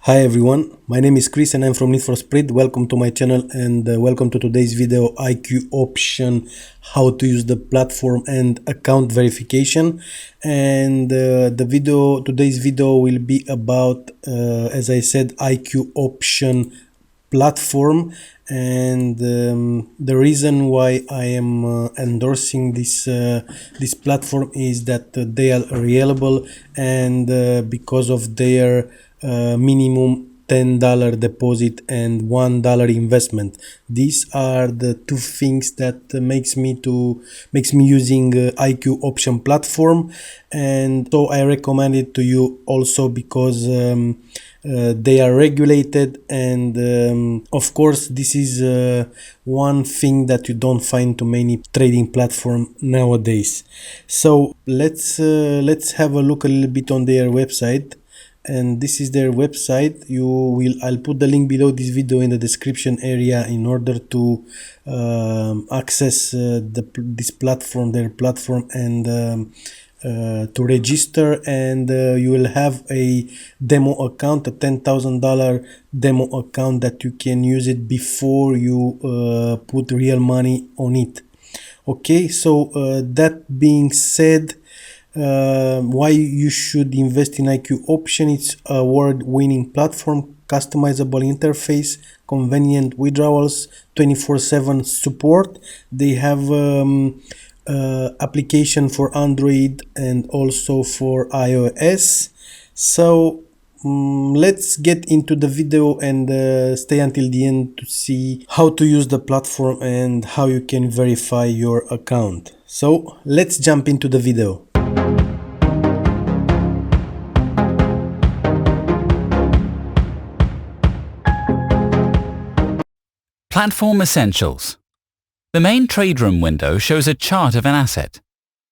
Hi everyone, my name is Chris and I'm from Need for Speed. Welcome to my channel and welcome to today's video, IQ option, how to use the platform and account verification. And today's video will be about, as I said, IQ option platform. And the reason why I am endorsing this platform is that they are reliable and because of their minimum $10 deposit and $1 investment. These are the two things that makes me using IQ option platform, and so I recommend it to you also because they are regulated, and of course this is one thing that you don't find too many trading platform nowadays. So let's have a look a little bit on their website. And this is their website. I'll put the link below this video in the description area in order to access their platform, and to register, and you will have a demo account, a $10,000 demo account that you can use it before you put real money on it. Okay, so that being said, why you should invest in IQ option: it's a award-winning platform, customizable interface, convenient withdrawals, 24/7 support. They have application for Android and also for iOS. So let's get into the video and stay until the end to see how to use the platform and how you can verify your account. So let's jump into the video. Platform Essentials. The main trade room window shows a chart of an asset.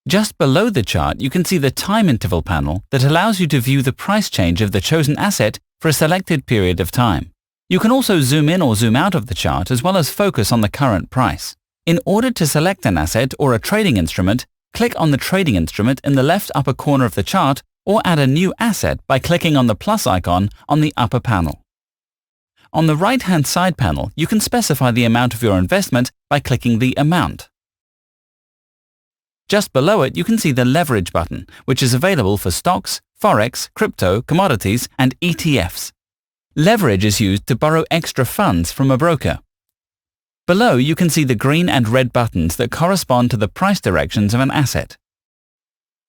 Just below the chart, you can see the time interval panel that allows you to view the price change of the chosen asset for a selected period of time. You can also zoom in or zoom out of the chart as well as focus on the current price. In order to select an asset or a trading instrument, click on the trading instrument in the left upper corner of the chart, or add a new asset by clicking on the plus icon on the upper panel. On the right-hand side panel, you can specify the amount of your investment by clicking the amount. Just below it, you can see the leverage button, which is available for stocks, forex, crypto, commodities, and ETFs. Leverage is used to borrow extra funds from a broker. Below, you can see the green and red buttons that correspond to the price directions of an asset.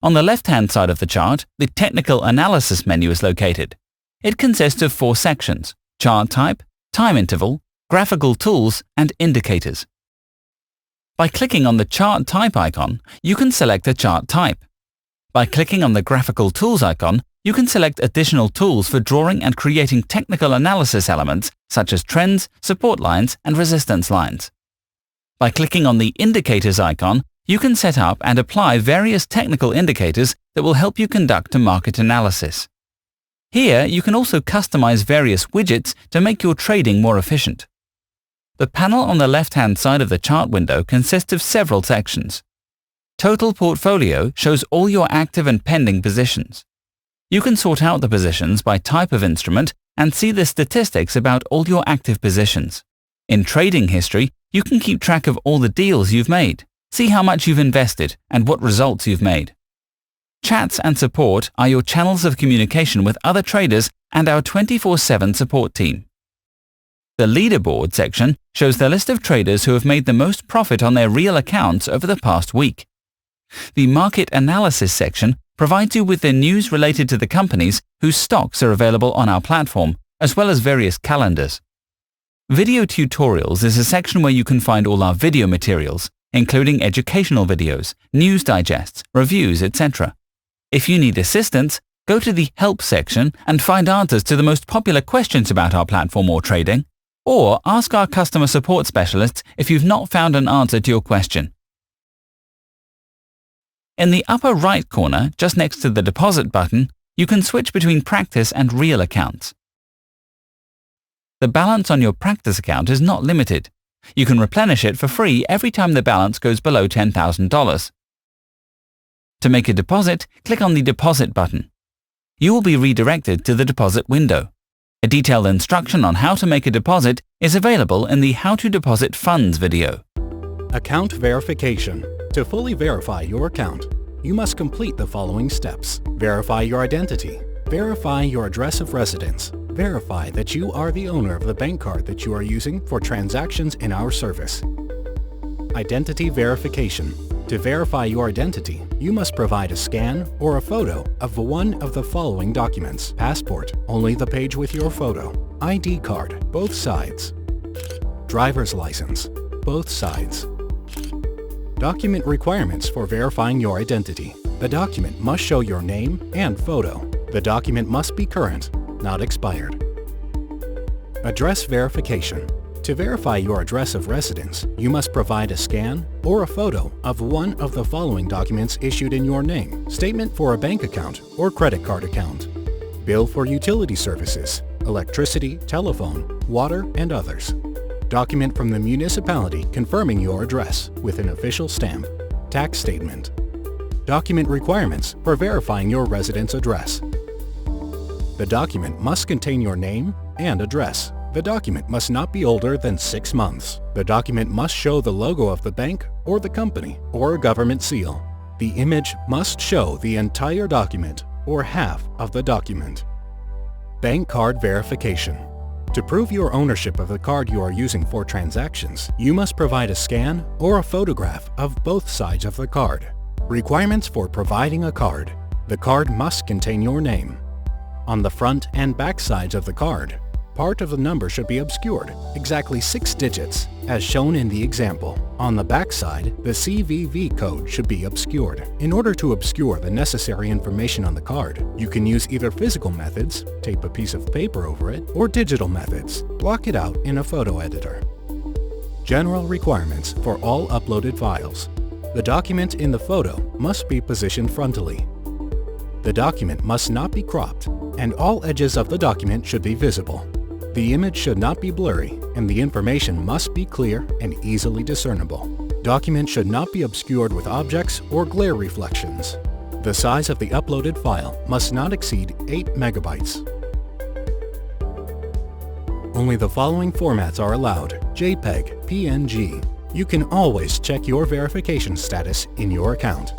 On the left-hand side of the chart, the Technical Analysis menu is located. It consists of 4 sections: chart type, time interval, graphical tools, and indicators. By clicking on the chart type icon, you can select a chart type. By clicking on the graphical tools icon, you can select additional tools for drawing and creating technical analysis elements such as trends, support lines, and resistance lines. By clicking on the indicators icon, you can set up and apply various technical indicators that will help you conduct a market analysis. Here, you can also customize various widgets to make your trading more efficient. The panel on the left-hand side of the chart window consists of several sections. Total Portfolio shows all your active and pending positions. You can sort out the positions by type of instrument and see the statistics about all your active positions. In Trading History, you can keep track of all the deals you've made, see how much you've invested, and what results you've made. Chats and support are your channels of communication with other traders and our 24/7 support team. The leaderboard section shows the list of traders who have made the most profit on their real accounts over the past week. The market analysis section provides you with the news related to the companies whose stocks are available on our platform, as well as various calendars. Video tutorials is a section where you can find all our video materials, including educational videos, news digests, reviews, etc. If you need assistance, go to the Help section and find answers to the most popular questions about our platform or trading, or ask our customer support specialists if you've not found an answer to your question. In the upper right corner, just next to the deposit button, you can switch between practice and real accounts. The balance on your practice account is not limited. You can replenish it for free every time the balance goes below $10,000. To make a deposit, click on the Deposit button. You will be redirected to the deposit window. A detailed instruction on how to make a deposit is available in the How to Deposit Funds video. Account verification. To fully verify your account, you must complete the following steps. Verify your identity. Verify your address of residence. Verify that you are the owner of the bank card that you are using for transactions in our service. Identity verification. To verify your identity, you must provide a scan or a photo of one of the following documents. Passport, only the page with your photo. ID card, both sides. Driver's license, both sides. Document requirements for verifying your identity. The document must show your name and photo. The document must be current, not expired. Address verification. To verify your address of residence, you must provide a scan or a photo of one of the following documents issued in your name. Statement for a bank account or credit card account. Bill for utility services, electricity, telephone, water, and others. Document from the municipality confirming your address with an official stamp. Tax statement. Document requirements for verifying your residence address. The document must contain your name and address. The document must not be older than 6 months. The document must show the logo of the bank or the company or a government seal. The image must show the entire document or half of the document. Bank card verification. To prove your ownership of the card you are using for transactions, you must provide a scan or a photograph of both sides of the card. Requirements for providing a card. The card must contain your name. On the front and back sides of the card, part of the number should be obscured, exactly 6 digits, as shown in the example. On the back side, the CVV code should be obscured. In order to obscure the necessary information on the card, you can use either physical methods, tape a piece of paper over it, or digital methods, block it out in a photo editor. General requirements for all uploaded files. The document in the photo must be positioned frontally. The document must not be cropped, and all edges of the document should be visible. The image should not be blurry, and the information must be clear and easily discernible. Document should not be obscured with objects or glare reflections. The size of the uploaded file must not exceed 8 megabytes. Only the following formats are allowed: JPEG, PNG. You can always check your verification status in your account.